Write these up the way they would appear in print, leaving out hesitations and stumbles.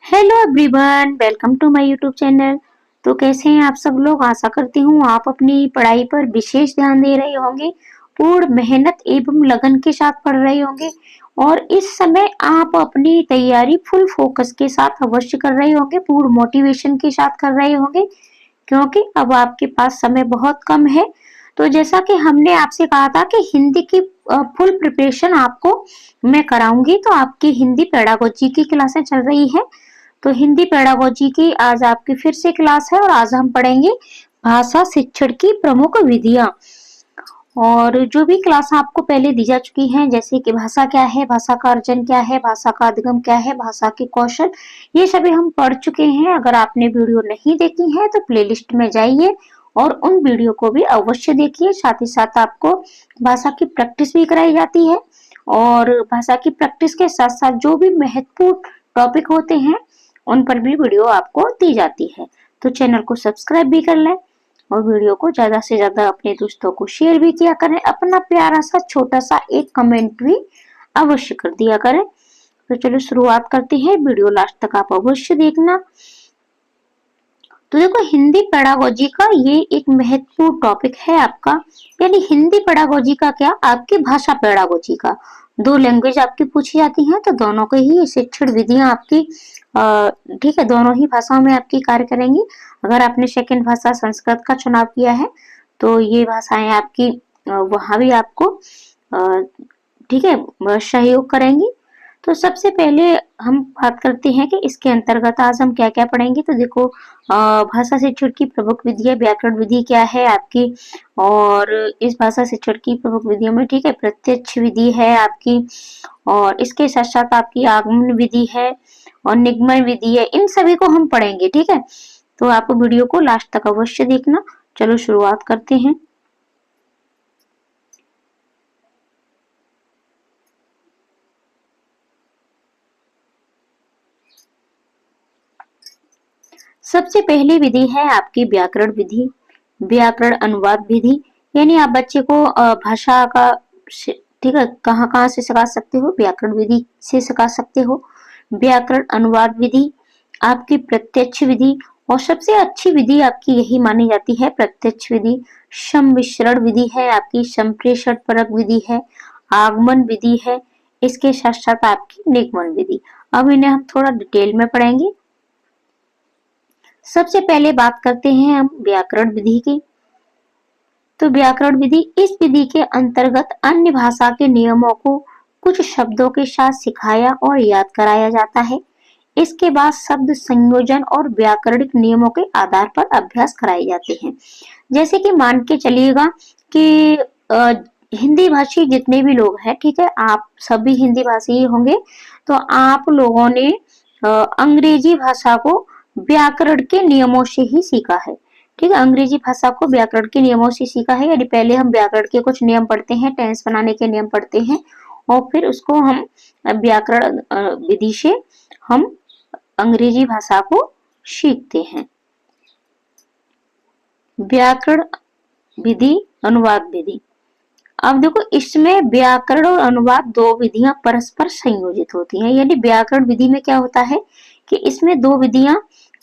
Hello everyone, welcome to my YouTube channel. तो कैसे हैं आप सब लोग। आशा करती हूँ आप अपनी पढ़ाई पर विशेष ध्यान दे रहे होंगे, पूर्ण मेहनत एवं लगन के साथ पढ़ रहे होंगे और इस समय आप अपनी तैयारी फुल फोकस के साथ अवश्य कर रहे होंगे, पूर्ण मोटिवेशन के साथ कर रहे होंगे क्योंकि अब आपके पास समय बहुत कम है। तो जैसा कि हमने आपसे कहा था कि हिंदी की फुल प्रिपरेशन आपको मैं कराऊंगी, तो आपकी हिंदी पेडागोजी की क्लासें चल रही है। तो हिंदी पेडागोजी की आज आपकी फिर से क्लास है और आज हम पढ़ेंगे भाषा शिक्षण की प्रमुख विधियां। और जो भी क्लास आपको पहले दी जा चुकी हैं, जैसे कि भाषा क्या है, भाषा का अर्जन क्या है, भाषा का अधिगम क्या है, भाषा के कौशल, ये सभी हम पढ़ चुके हैं। अगर आपने वीडियो नहीं देखी है तो प्लेलिस्ट में जाइए और उन वीडियो को भी अवश्य देखिए। साथ ही साथ आपको भाषा की प्रैक्टिस भी कराई जाती है और भाषा की प्रैक्टिस के साथ साथ जो भी महत्वपूर्ण टॉपिक होते हैं उन पर भी वीडियो आपको दी जाती है। तो चैनल को सब्सक्राइब भी कर लें और वीडियो को ज्यादा से ज्यादा अपने दोस्तों को शेयर भी किया करें। अपना प्यारा सा छोटा सा एक कमेंट भी अवश्य कर दिया करें। तो चलो शुरुआत करते हैं, वीडियो लास्ट तक आप अवश्य देखना। तो देखो, हिंदी पेडागोजी का ये एक महत्वपूर्ण टॉपिक है आपका, यानी हिंदी पेडागोजी का क्या, आपकी भाषा पेडागोजी का। दो लैंग्वेज आपकी पूछी जाती हैं तो दोनों के ही शिक्षण विधियां आपकी ठीक है, दोनों ही भाषाओं में आपकी कार्य करेंगी। अगर आपने सेकंड भाषा संस्कृत का चुनाव किया है तो ये भाषाएं आपकी वहां भी आपको ठीक है सहयोग करेंगी। तो सबसे पहले हम बात करते हैं कि इसके अंतर्गत आज हम क्या क्या पढ़ेंगे। तो देखो, भाषा शिक्षण की प्रमुख विधि है, व्याकरण विधि क्या है आपकी, और इस भाषा शिक्षण की प्रमुख विधियों में ठीक है प्रत्यक्ष विधि है आपकी, और इसके साथ साथ आपकी आगमन विधि है और निगमन विधि है। इन सभी को हम पढ़ेंगे, ठीक है। तो आप वीडियो को लास्ट तक अवश्य देखना। चलो शुरुआत करते हैं। सबसे पहली विधि है आपकी व्याकरण विधि, व्याकरण अनुवाद विधि। यानी आप बच्चे को भाषा का ठीक है कहाँ कहाँ से सिखा सकते हो, व्याकरण विधि से सिखा सकते हो। व्याकरण अनुवाद विधि, आपकी प्रत्यक्ष विधि, और सबसे अच्छी विधि आपकी यही मानी जाती है प्रत्यक्ष विधि। सम्मिश्रण विधि है आपकी, संप्रेषण परक विधि है, आगमन विधि है, इसके साथ साथ आपकी निगमन विधि। अब इन्हें हम थोड़ा डिटेल में पढ़ेंगे। सबसे पहले बात करते हैं हम व्याकरण विधि की। तो व्याकरण विधि, इस विधि के अंतर्गत अन्य भाषा के नियमों को कुछ शब्दों के साथ सिखाया और याद कराया जाता है। इसके बाद शब्द संयोजन और व्याकरणिक नियमों के आधार पर अभ्यास कराए जाते हैं। जैसे कि मान के चलिएगा कि हिंदी भाषी जितने भी लोग हैं, ठीक है, आप सभी हिंदी भाषी होंगे, तो आप लोगों ने अंग्रेजी भाषा को व्याकरण के नियमों से ही सीखा है। ठीक है, अंग्रेजी भाषा को व्याकरण के नियमों से सीखा है। यानी पहले हम व्याकरण के कुछ नियम पढ़ते हैं, टेंस बनाने के नियम पढ़ते हैं और फिर उसको हम व्याकरण विधि से हम अंग्रेजी भाषा को सीखते हैं। व्याकरण विधि, अनुवाद विधि। अब देखो, इसमें व्याकरण और अनुवाद दो विधियां परस्पर संयोजित होती हैं। यानी व्याकरण विधि में क्या होता है कि इसमें दो विधियां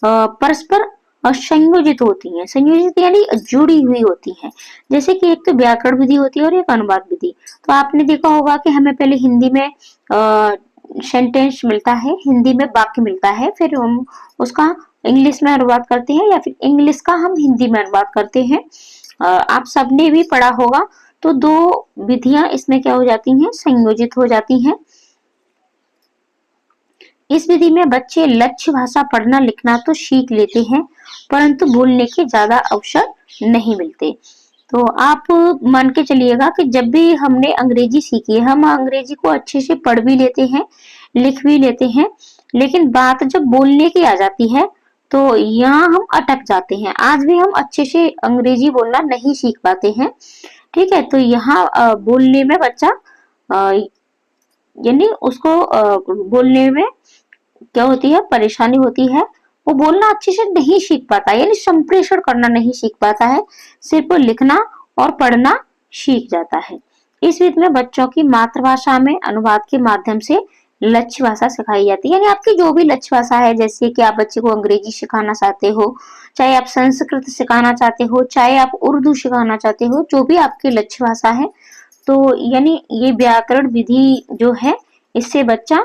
परस्पर संयोजित होती हैं। संयोजित यानी जुड़ी हुई होती हैं। जैसे कि एक तो व्याकरण विधि होती है और एक अनुवाद विधि। तो आपने देखा होगा कि हमें पहले हिंदी में सेंटेंस मिलता है, हिंदी में वाक्य मिलता है, फिर हम उसका इंग्लिश में अनुवाद करते हैं या फिर इंग्लिश का हम हिंदी में अनुवाद करते हैं। आप सबने भी पढ़ा होगा। तो दो विधियां इसमें क्या हो जाती हैं, संयोजित हो जाती हैं। इस विधि में बच्चे लक्ष्य भाषा पढ़ना लिखना तो सीख लेते हैं, परंतु बोलने के ज्यादा अवसर नहीं मिलते। तो आप मान के चलिएगा कि जब भी हमने अंग्रेजी सीखी है, हम अंग्रेजी को अच्छे से पढ़ भी लेते हैं, लिख भी लेते हैं, लेकिन बात जब बोलने की आ जाती है तो यहाँ हम अटक जाते हैं। आज भी हम अच्छे से अंग्रेजी बोलना नहीं सीख पाते हैं। ठीक है, तो यहाँ बोलने में बच्चा यानी उसको बोलने में क्या होती है, परेशानी होती है। वो बोलना अच्छे से नहीं सीख पाता, यानी संप्रेषण करना नहीं सीख पाता है, सिर्फ लिखना और पढ़ना सीख जाता है। इस विधि में बच्चों की मातृभाषा में अनुवाद के माध्यम से लक्ष्य भाषा सिखाई जाती है। यानी आपकी जो भी लक्ष्य भाषा है, जैसे कि आप बच्चे को अंग्रेजी सिखाना चाहते हो, चाहे आप संस्कृत सिखाना चाहते हो, चाहे आप उर्दू सिखाना चाहते हो, जो भी आपकी लक्ष्य भाषा है, तो यानी ये व्याकरण विधि जो है, इससे बच्चा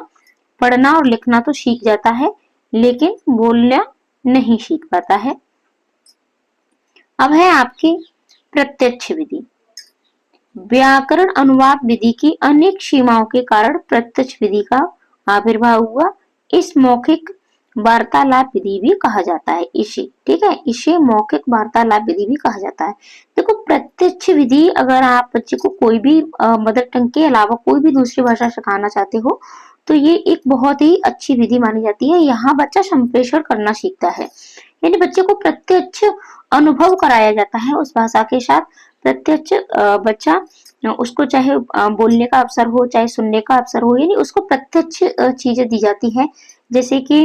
पढ़ना और लिखना तो सीख जाता है, लेकिन बोलना नहीं सीख पाता है। अब है आपकी प्रत्यक्ष विधि। व्याकरण अनुवाद विधि की अनेक सीमाओं के कारण प्रत्यक्ष विधि का आविर्भाव हुआ। इस मौखिक वार्तालाप विधि भी कहा जाता है इसे, ठीक है, इसे मौखिक वार्तालाप विधि भी कहा जाता है। देखो, प्रत्यक्ष विधि, अगर आप बच्चे को कोई भी मदर टंग के अलावा कोई भी दूसरी भाषा सिखाना चाहते हो, तो ये एक बहुत ही अच्छी विधि मानी जाती है। यहाँ बच्चा संप्रेषण करना सीखता है, यानी बच्चे को प्रत्यक्ष अनुभव कराया जाता है उस भाषा के साथ। प्रत्यक्ष बच्चा, उसको चाहे बोलने का अवसर हो, चाहे सुनने का अवसर हो, यानी उसको प्रत्यक्ष चीजें दी जाती है। जैसे कि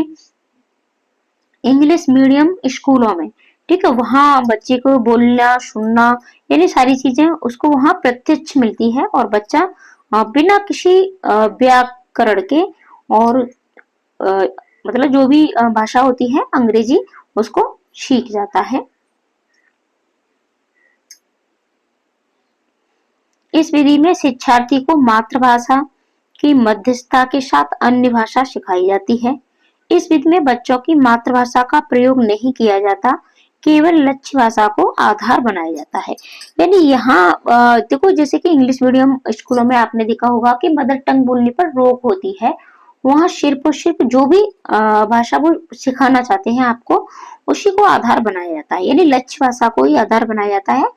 इंग्लिश मीडियम स्कूलों में, ठीक है, वहाँ बच्चे को बोलना, सुनना, यानी सारी चीजें उसको वहाँ प्रत्यक्ष मिलती है, और बच्चा बिना किसी व्याकरण के और मतलब जो भी भाषा होती है अंग्रेजी, उसको सीख जाता है। इस विधि में शिक्षार्थी को मातृभाषा की मध्यस्थता के साथ अन्य भाषा सिखाई जाती है। इस विधि में बच्चों की मातृभाषा का प्रयोग नहीं किया जाता, केवल लक्ष्य भाषा को आधार बनाया जाता है। यानी यहाँ देखो, जैसे कि इंग्लिश मीडियम स्कूलों में आपने देखा होगा कि मदर टंग बोलने पर रोक होती है, वहाँ सिर्फ और सिर्फ जो भी भाषा वो सिखाना चाहते हैं आपको, उसी को आधार बनाया जाता है, यानी लक्ष्य भाषा को ही आधार बनाया जाता है।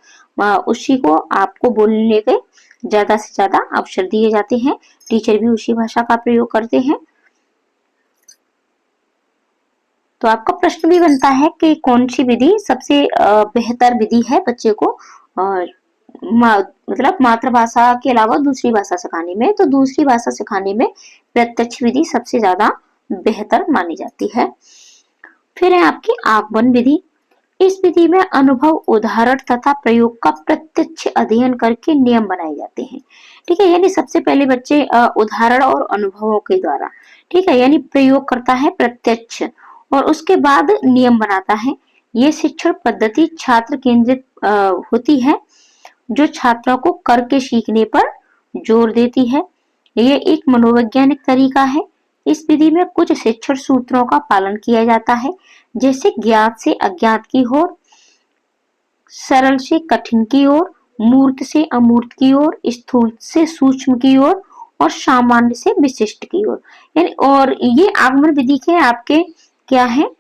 उसी को आपको बोलने के ज्यादा से ज्यादा अवसर दिए जाते हैं, टीचर भी उसी भाषा का प्रयोग करते हैं। तो आपका प्रश्न भी बनता है कि कौन सी विधि सबसे बेहतर विधि है बच्चे को मतलब मातृभाषा के अलावा दूसरी भाषा सिखाने में। तो दूसरी भाषा सिखाने में प्रत्यक्ष विधि सबसे ज्यादा बेहतर मानी जाती है। फिर है आपकी आगमन विधि। इस विधि में अनुभव, उदाहरण तथा प्रयोग का प्रत्यक्ष अध्ययन करके नियम बनाए जाते हैं, ठीक है, यानी सबसे पहले बच्चे उदाहरण और अनुभवों के द्वारा, ठीक है, यानी प्रयोग करता है प्रत्यक्ष, और उसके बाद नियम बनाता है। ये शिक्षण पद्धति छात्र केंद्रित होती है, जो छात्रों को करके सीखने पर जोर देती है। ये एक मनोवैज्ञानिक तरीका है। इस विधि में कुछ शिक्षण सूत्रों का पालन किया जाता है, जैसे ज्ञात से अज्ञात की ओर, सरल से कठिन की ओर, मूर्त से अमूर्त की ओर, स्थूल से सूक्ष्म की ओर, और सामान्य से विशिष्ट की ओर। यानी और ये आगमन विधि के आपके क्या है,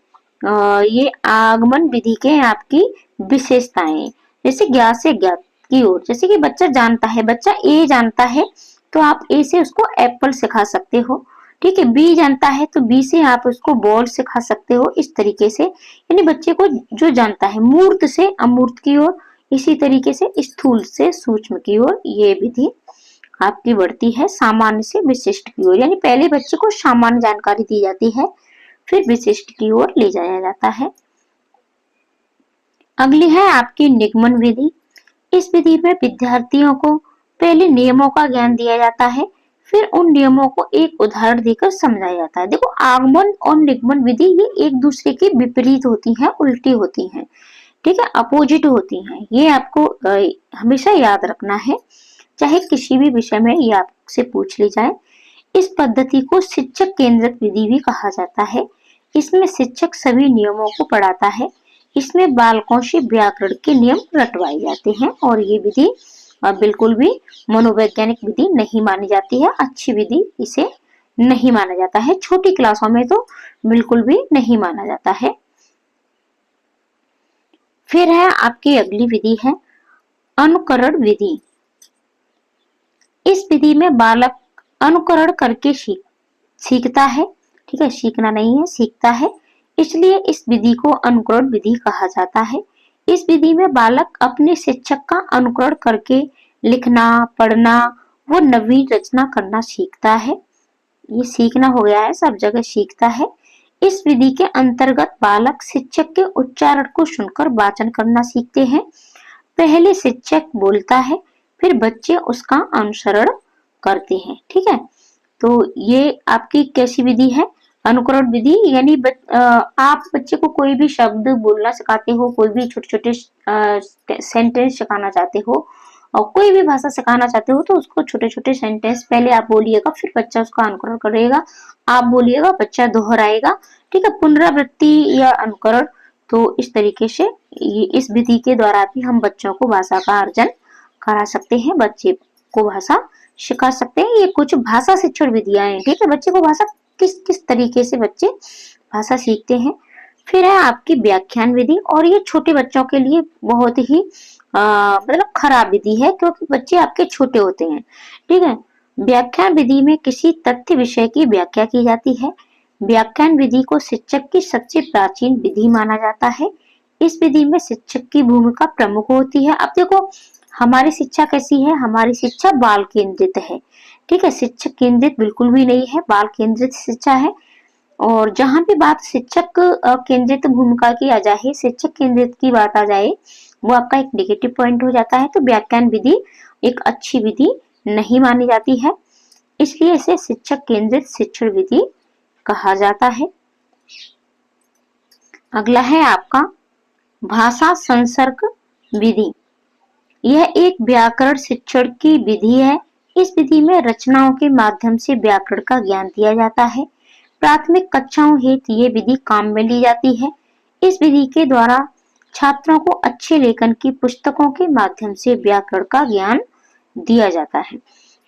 ये आगमन विधि के आपकी विशेषताएं, जैसे ज्ञात से ज्ञात की ओर, जैसे कि बच्चा जानता है, बच्चा ए जानता है, तो आप ए से उसको एप्पल सिखा सकते हो, ठीक है, बी जानता है तो बी से आप उसको बॉल सिखा सकते हो, इस तरीके से। यानी बच्चे को जो जानता है, मूर्त से अमूर्त की ओर, इसी तरीके से स्थूल से सूक्ष्म की ओर ये विधि आपकी बढ़ती है, सामान्य से विशिष्ट की ओर, यानी पहले बच्चे को सामान्य जानकारी दी जाती है, फिर विशिष्ट की ओर ले जाया जाता है। अगली है आपकी निगमन विधि। इस विधि में विद्यार्थियों को पहले नियमों का ज्ञान दिया जाता है, फिर उन नियमों को एक उदाहरण देकर समझाया जाता है। देखो, आगमन और निगमन विधि ये एक दूसरे के विपरीत होती हैं, उल्टी होती हैं, ठीक है, अपोजिट होती हैं। ये आपको हमेशा याद रखना है, चाहे किसी भी विषय में ये आपसे पूछ ली जाए। इस पद्धति को शिक्षक केंद्रित विधि भी कहा जाता है। इसमें शिक्षक सभी नियमों को पढ़ाता है। इसमें बालकों से व्याकरण के नियम रटवाए जाते हैं, और ये विधि बिल्कुल भी मनोवैज्ञानिक विधि नहीं मानी जाती है, अच्छी विधि इसे नहीं माना जाता है, छोटी क्लासों में तो बिल्कुल भी नहीं माना जाता है। फिर है आपकी अगली विधि है अनुकरण विधि। इस विधि में बालक अनुकरण करके सीखता है, ठीक है, सीखना नहीं है, सीखता है, इसलिए इस विधि को अनुकरण विधि कहा जाता है। इस विधि में बालक अपने शिक्षक का अनुकरण करके लिखना, पढ़ना व नवीन रचना करना सीखता है। ये सीखना हो गया है, सब जगह सीखता है। इस विधि के अंतर्गत बालक शिक्षक के उच्चारण को सुनकर वाचन करना सीखते हैं। पहले शिक्षक बोलता है, फिर बच्चे उसका अनुसरण करते हैं, ठीक है। तो ये आपकी कैसी विधि है? अनुकरण विधि, यानी आप बच्चे को कोई भी शब्द बोलना सिखाते हो, कोई भी छोटे-छोटे सेंटेंस सिखाना चाहते हो और कोई भी भाषा सिखाना चाहते हो, तो उसको छोटे-छोटे सेंटेंस पहले आप बोलिएगा, फिर बच्चा उसका अनुकरण करेगा। आप बोलिएगा, बच्चा दोहराएगा। ठीक है, पुनरावृत्ति या अनुकरण। तो इस तरीके से इस विधि के द्वारा भी हम बच्चों को भाषा का अर्जन करा सकते हैं, बच्चे को भाषा सिखा सकते हैं। ये कुछ भाषा शिक्षण विधियां हैं। ठीक है, बच्चे को भाषा किस किस तरीके से बच्चे भाषा सीखते हैं। फिर है आपकी व्याख्यान विधि, और ये छोटे बच्चों के लिए बहुत ही मतलब खराब विधि है, क्योंकि बच्चे आपके छोटे होते हैं। ठीक है, व्याख्यान विधि में किसी तथ्य विषय की व्याख्या की जाती है। व्याख्यान विधि को शिक्षक की सबसे प्राचीन विधि माना जाता है। इस विधि में शिक्षक की भूमिका प्रमुख होती है। अब देखो, हमारी शिक्षा कैसी है? हमारी शिक्षा बाल केंद्रित है। ठीक है, शिक्षक केंद्रित बिल्कुल भी नहीं है, बाल केंद्रित शिक्षा है। और जहां भी बात शिक्षक केंद्रित भूमिका की आ जाए, शिक्षक केंद्रित की बात आ जाए, वो आपका एक नेगेटिव पॉइंट हो जाता है। तो व्याख्यान विधि एक अच्छी विधि नहीं मानी जाती है, इसलिए इसे शिक्षक केंद्रित शिक्षण विधि कहा जाता है। अगला है आपका भाषा संसर्ग विधि। यह एक व्याकरण शिक्षण की विधि है। इस विधि में रचनाओं के माध्यम से व्याकरण का ज्ञान दिया जाता है। प्राथमिक कक्षाओं हेतु ये विधि काम में ली जाती है। इस विधि के द्वारा छात्रों को अच्छे लेखन की पुस्तकों के माध्यम से व्याकरण का ज्ञान दिया जाता है।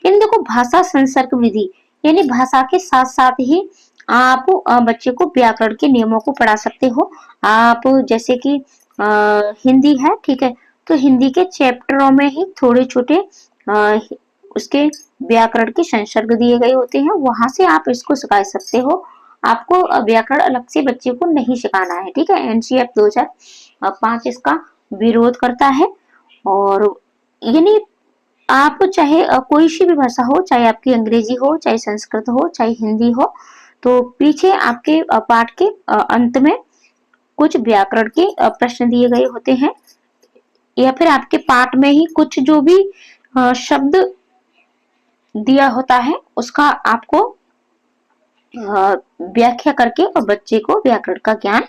इन देखो, भाषा संसर्ग विधि यानी भाषा के साथ साथ ही आप बच्चे को व्याकरण के नियमों को पढ़ा सकते हो। आप जैसे कि हिंदी है, ठीक है, तो हिंदी के चैप्टरों में ही थोड़े छोटे उसके व्याकरण के संसर्ग दिए गए होते हैं, वहां से आप इसको सिखा सकते हो। आपको व्याकरण अलग से बच्चे को नहीं सिखाना है। ठीक है, एनसीईआरटी 2005 इसका विरोध करता है। और यानी आप चाहे कोई सी भी भाषा हो, चाहे आपकी अंग्रेजी हो, चाहे संस्कृत हो, चाहे हिंदी हो, तो पीछे आपके पाठ के अंत में कुछ व्याकरण के प्रश्न दिए गए होते हैं, या फिर आपके पाठ में ही कुछ जो भी शब्द दिया होता है उसका आपको व्याख्या करके और बच्चे को व्याकरण का ज्ञान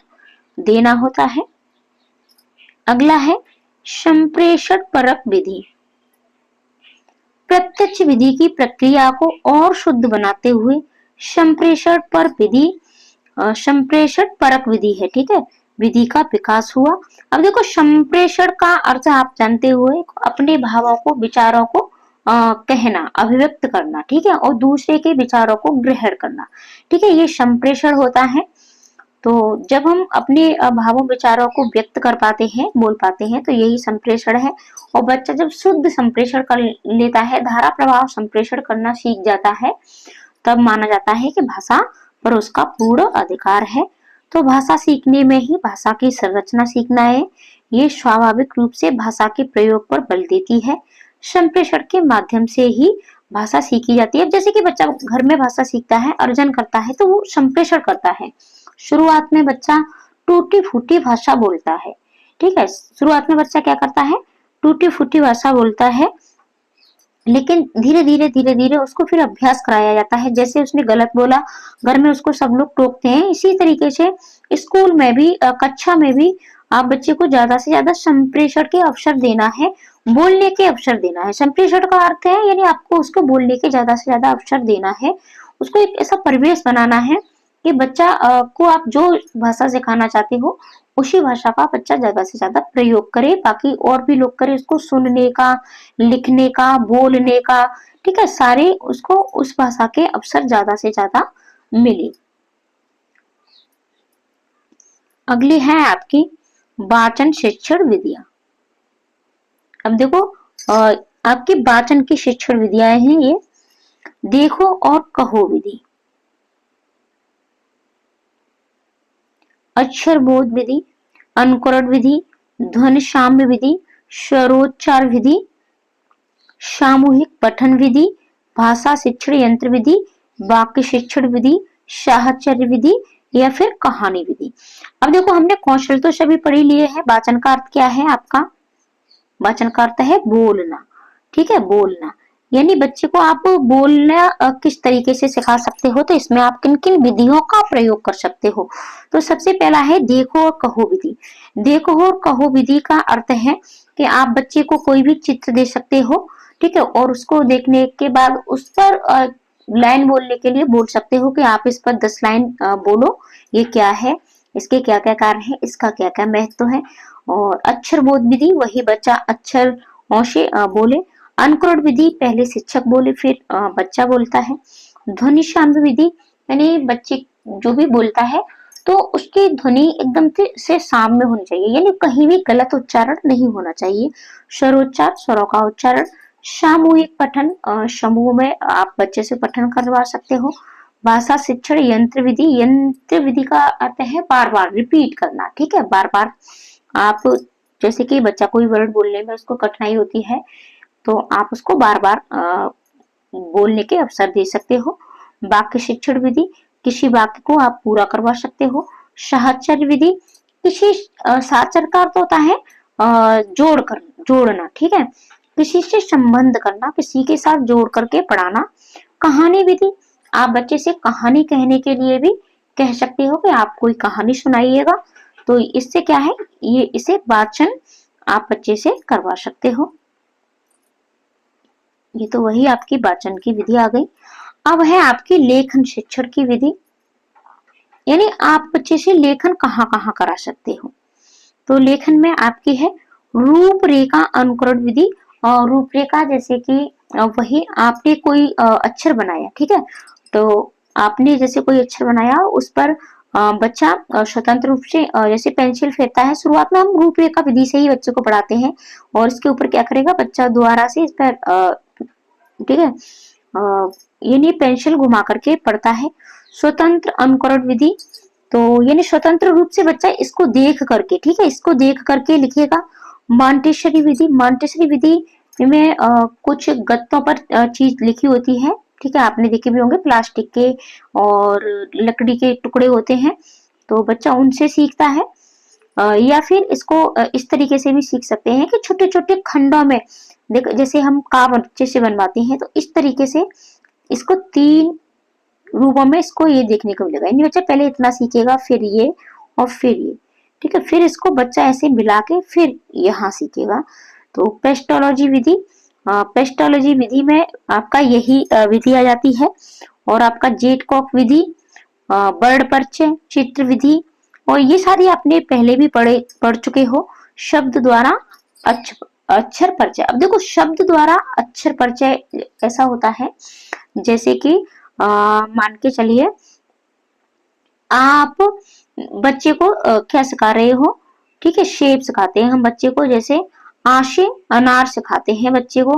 देना होता है। अगला है संप्रेषण परक विधि। प्रत्यक्ष विधि की प्रक्रिया को और शुद्ध बनाते हुए संप्रेषण पर विधि संप्रेषण परक विधि है। ठीक है, विधि का विकास हुआ। अब देखो, संप्रेषण का अर्थ आप जानते हुए अपने भावों को, विचारों को कहना, अभिव्यक्त करना। ठीक है, और दूसरे के विचारों को ग्रहण करना। ठीक है, ये संप्रेषण होता है। तो जब हम अपने भावों विचारों को व्यक्त कर पाते हैं, बोल पाते हैं, तो यही संप्रेषण है। और बच्चा जब शुद्ध संप्रेषण कर लेता है, धारा प्रवाह संप्रेषण करना सीख जाता है, तब माना जाता है कि भाषा पर उसका पूर्ण अधिकार है। तो भाषा सीखने में ही भाषा की संरचना सीखना है। ये स्वाभाविक रूप से भाषा के प्रयोग पर बल देती है। संप्रेषण के माध्यम से ही भाषा सीखी जाती है। जैसे कि बच्चा घर में भाषा सीखता है, अर्जन करता है, तो वो संप्रेषण करता है। शुरुआत में बच्चा टूटी फूटी भाषा बोलता है। ठीक है, शुरुआत में बच्चा क्या करता है? टूटी फूटी भाषा बोलता है, लेकिन धीरे धीरे उसको फिर अभ्यास कराया जाता है। जैसे उसने गलत बोला, घर में उसको सब लोग टोकते हैं, इसी तरीके से स्कूल में भी, कक्षा में भी आप बच्चे को ज्यादा से ज्यादा संप्रेषण के अवसर देना है, बोलने के अवसर देना है। संप्रेषण का अर्थ है यानी आपको उसको बोलने के ज्यादा से ज्यादा अवसर देना है। उसको एक ऐसा परिवेश बनाना है कि बच्चा को आप जो भाषा सिखाना चाहते हो उसी भाषा का बच्चा ज्यादा से ज्यादा प्रयोग करे, बाकी और भी लोग करे, उसको सुनने का, लिखने का, बोलने का। ठीक है, सारे उसको उस भाषा के अवसर ज्यादा से ज्यादा मिले। अगली है आपकी वाचन शिक्षण विधियां। अब देखो, आपकी वाचन की शिक्षण विधियां हैं ये। देखो और कहो विधि, अक्षर बोध विधि, अनुकरण विधि, ध्वनि साम्य विधि, स्वरोच्चार विधि, सामूहिक पठन विधि, भाषा शिक्षण यंत्र विधि, वाक्य शिक्षण विधि, साहचर्य विधि, या फिर कहानी विधि। अब देखो, हमने कौशल तो सभी पढ़ ही लिए हैं। वाचन का अर्थ क्या है आपका? वाचन का अर्थ है बोलना। ठीक है, बोलना। यानी बच्चे को आप बोलना किस तरीके से सिखा सकते हो, तो इसमें आप किन किन विधियों का प्रयोग कर सकते हो। तो सबसे पहला है देखो और कहो विधि। देखो और कहो विधि का अर्थ है कि आप बच्चे को कोई भी चित्र दे सकते हो, ठीक है, और उसको देखने के बाद उस पर लाइन बोलने के लिए बोल सकते हो कि आप इस पर 10 लाइन बोलो, ये क्या है, इसके क्या क्या कार्य है, इसका क्या क्या महत्व है। और अक्षर बोध विधि, वही बच्चा अक्षर से बोले। अनुकरण विधि, पहले शिक्षक बोले फिर बच्चा बोलता है। ध्वनि साम्य विधि, यानी बच्चे जो भी बोलता है तो उसकी ध्वनि एकदम से साम्य होनी चाहिए, यानी कहीं भी गलत उच्चारण नहीं होना चाहिए। स्वरोच्चार, स्वरों का उच्चारण। सामूहिक पठन, समूह में आप बच्चे से पठन करवा सकते हो। भाषा शिक्षण यंत्र विधि, यंत्र विधि का अर्थ है बार बार रिपीट करना, ठीक है, बार बार आप, जैसे कि बच्चा कोई वर्ड बोलने में उसको कठिनाई होती है तो आप उसको बार बार बोलने के अवसर दे सकते हो। वाक्य शिक्षण विधि, किसी वाक्य को आप पूरा करवा सकते हो। साहचर्य विधि, किसी साचर का अर्थ होता है जोड़ना, ठीक है, किसी से संबंध करना, किसी के साथ जोड़ करके पढ़ाना। कहानी विधि, आप बच्चे से कहानी कहने के लिए भी कह सकते हो कि आप कोई कहानी सुनाइएगा, तो इससे क्या है, ये इसे वाचन आप बच्चे से करवा सकते हो। ये तो वही आपकी वाचन की विधि आ गई। अब है आपकी लेखन शिक्षण की विधि, यानी आप बच्चे से लेखन कहाँ कहाँ करा सकते हो। तो लेखन में आपकी है रूपरेखा अनुकरण विधि। और रूपरेखा जैसे कि वही आपने कोई अक्षर बनाया, ठीक है, तो आपने जैसे कोई अक्षर बनाया उस पर बच्चा स्वतंत्र रूप से जैसे पेंसिल फेरता है, शुरुआत में हम रूपरेखा विधि से ही बच्चे को पढ़ाते हैं और इसके ऊपर क्या करेगा बच्चा दोबारा से इस पर, ठीक है, यानी पेंसिल घुमा करके पढ़ता है। स्वतंत्र अनुकरण विधि, तो यानी स्वतंत्र रूप से बच्चा इसको देख करके, ठीक है, इसको देख करके लिखेगा। मॉन्टेसरी विधि, मॉन्टेसरी विधि में कुछ गत्तों पर चीज लिखी होती है, ठीक है, आपने देखे भी होंगे, प्लास्टिक के और लकड़ी के टुकड़े होते हैं, तो बच्चा उनसे सीखता है। या फिर इसको इस तरीके से भी सीख सकते हैं कि छोटे छोटे खंडों में, देखो जैसे हम का बच्चे से बनवाते हैं, तो इस तरीके से इसको 3 रूपों में इसको ये देखने को मिलेगा, यानी बच्चा पहले इतना सीखेगा फिर ये और फिर ये, ठीक है, फिर इसको बच्चा ऐसे मिला के फिर यहाँ सीखेगा। तो पेस्टोलॉजी विधि, पेस्टोलॉजी विधि में आपका यही विधि आ जाती है। और आपका जेटकॉक विधि, वर्ड परिचय, चित्र विधि, और ये सारी आपने पहले भी पढ़ चुके हो। शब्द द्वारा अक्षर परिचय, अब देखो शब्द द्वारा अक्षर परिचय ऐसा होता है जैसे कि मान के चलिए आप बच्चे को क्या सिखा रहे हो, ठीक है, शेप सिखाते हैं हम बच्चे को, जैसे आ से अनार सिखाते हैं बच्चे को,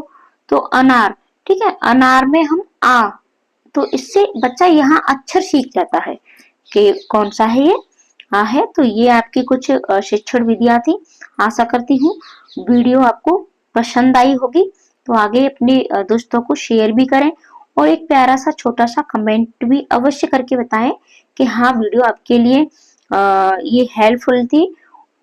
तो अनार, ठीक है, अनार में हम आ, तो इससे बच्चा यहाँ अक्षर सीख जाता है कि कौन सा है ये आ है। तो ये आपकी कुछ शिक्षण विधियां थी। आशा करती हूँ वीडियो आपको पसंद आई होगी, तो आगे अपने दोस्तों को शेयर भी करें और एक प्यारा सा छोटा सा कमेंट भी अवश्य करके बताएं कि हाँ वीडियो आपके लिए ये हेल्पफुल थी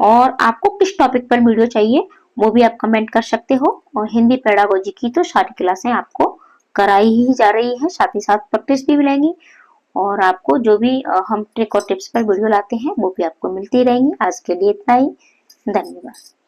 और आपको किस टॉपिक पर वीडियो चाहिए वो भी आप कमेंट कर सकते हो। और हिंदी पेडागोजी की तो सारी क्लासें आपको कराई ही जा रही है, साथ ही साथ प्रैक्टिस भी मिलेंगी और आपको जो भी हम ट्रिक और टिप्स पर वीडियो लाते हैं वो भी आपको मिलती रहेंगी। आज के लिए इतना ही, धन्यवाद।